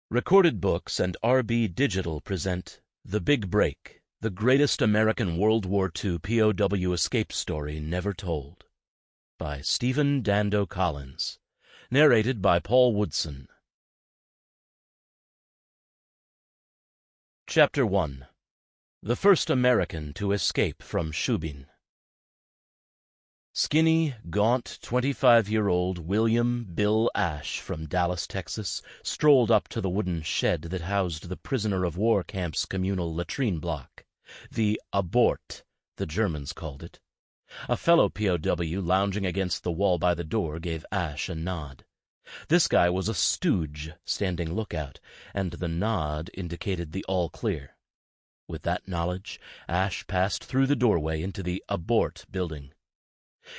Recorded Books and RB Digital present The Big Break, the greatest American World War II POW escape story never told, by Stephen Dando-Collins, narrated by Paul Woodson. Chapter 1. The First American to Escape from Schubin. Skinny, gaunt, 25-year-old William Bill Ashe from Dallas, Texas, strolled up to the wooden shed that housed the prisoner-of-war camp's communal latrine block. The abort, the Germans called it. A fellow POW lounging against the wall by the door gave Ashe a nod. This guy was a stooge standing lookout, and the nod indicated the all-clear. With that knowledge, Ashe passed through the doorway into the abort building.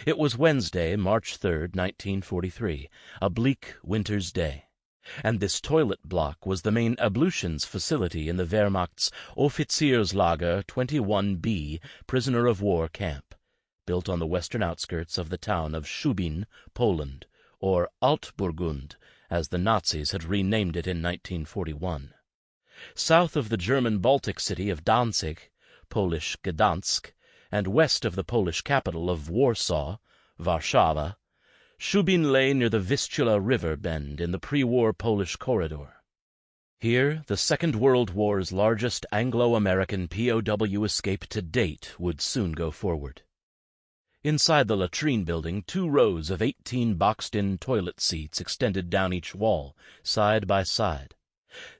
It was Wednesday, March 3rd, 1943, a bleak winter's day, and this toilet block was the main ablutions facility in the Wehrmacht's Offizierslager 21B prisoner-of-war camp, built on the western outskirts of the town of Schubin, Poland, or Altburgund, as the Nazis had renamed it in 1941. South of the German Baltic city of Danzig, Polish Gdansk, and west of the Polish capital of Warsaw, Warszawa, Schubin lay near the Vistula River bend in the pre-war Polish corridor. Here, the Second World War's largest Anglo-American POW escape to date would soon go forward. Inside the latrine building, 2 rows of 18 boxed-in toilet seats extended down each wall, side by side.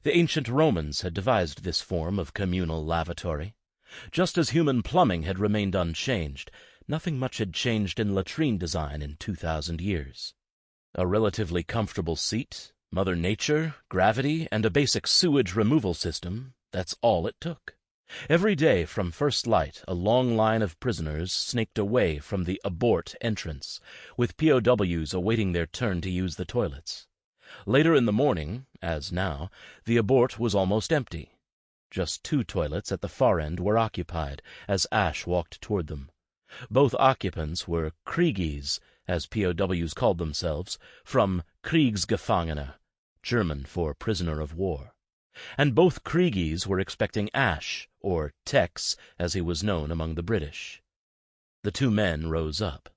The ancient Romans had devised this form of communal lavatory. Just as human plumbing had remained unchanged, nothing much had changed in latrine design in 2,000 years. A relatively comfortable seat, Mother Nature, gravity, and a basic sewage removal system, that's all it took. Every day from first light, a long line of prisoners snaked away from the abort entrance, with POWs awaiting their turn to use the toilets. Later in the morning, as now, the abort was almost empty. Just 2 toilets at the far end were occupied, as Ashe walked toward them. Both occupants were Kriegies, as POWs called themselves, from Kriegsgefangene, German for prisoner of war. And both Kriegies were expecting Ashe, or Tex, as he was known among the British. The 2 men rose up.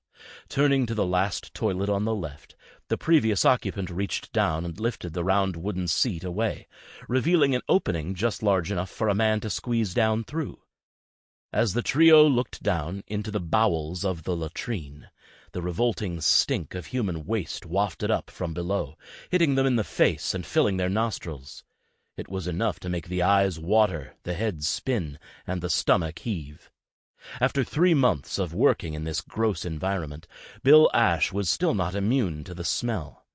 Turning to the last toilet on the left, the previous occupant reached down and lifted the round wooden seat away, revealing an opening just large enough for a man to squeeze down through. As the trio looked down into the bowels of the latrine, the revolting stink of human waste wafted up from below, hitting them in the face and filling their nostrils. It was enough to make the eyes water, the head spin, and the stomach heave. After 3 months of working in this gross environment, Bill Ashe was still not immune to the smell.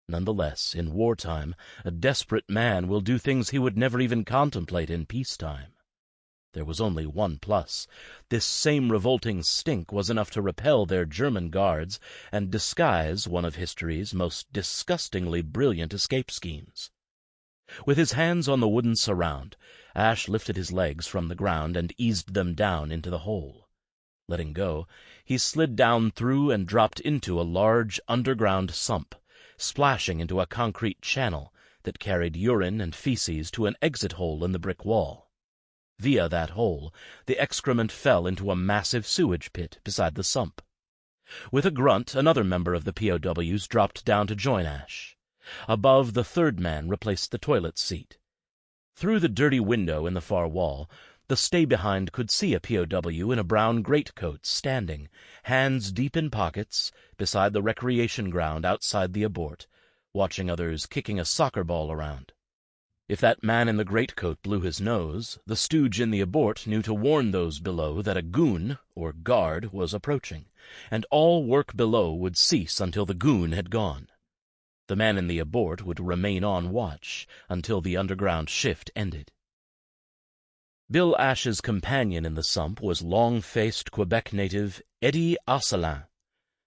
Nonetheless, in wartime, a desperate man will do things he would never even contemplate in peacetime. There was only one plus. This same revolting stink was enough to repel their German guards and disguise one of history's most disgustingly brilliant escape schemes. With his hands on the wooden surround, Ashe lifted his legs from the ground and eased them down into the hole. Letting go, he slid down through and dropped into a large underground sump, splashing into a concrete channel that carried urine and feces to an exit hole in the brick wall. Via that hole, the excrement fell into a massive sewage pit beside the sump. With a grunt, another member of the POWs dropped down to join Ashe. Above, the 3rd man replaced the toilet seat. Through the dirty window in the far wall, the stay-behind could see a POW in a brown greatcoat standing, hands deep in pockets, beside the recreation ground outside the abort, watching others kicking a soccer ball around. If that man in the greatcoat blew his nose, the stooge in the abort knew to warn those below that a goon, or guard, was approaching, and all work below would cease until the goon had gone. The man in the abort would remain on watch until the underground shift ended. Bill Ashe's companion in the sump was long-faced Quebec native Eddie Asselin.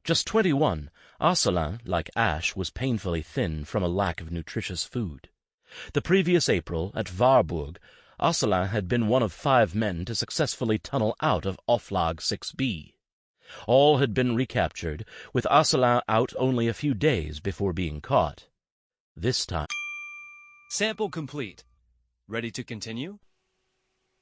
Just 21, Asselin, like Ashe, was painfully thin from a lack of nutritious food. The previous April, at Warburg, Asselin had been one of 5 men to successfully tunnel out of Oflag 6B. All had been recaptured, with Asselin out only a few days before being caught. This time Sample complete. Ready to continue?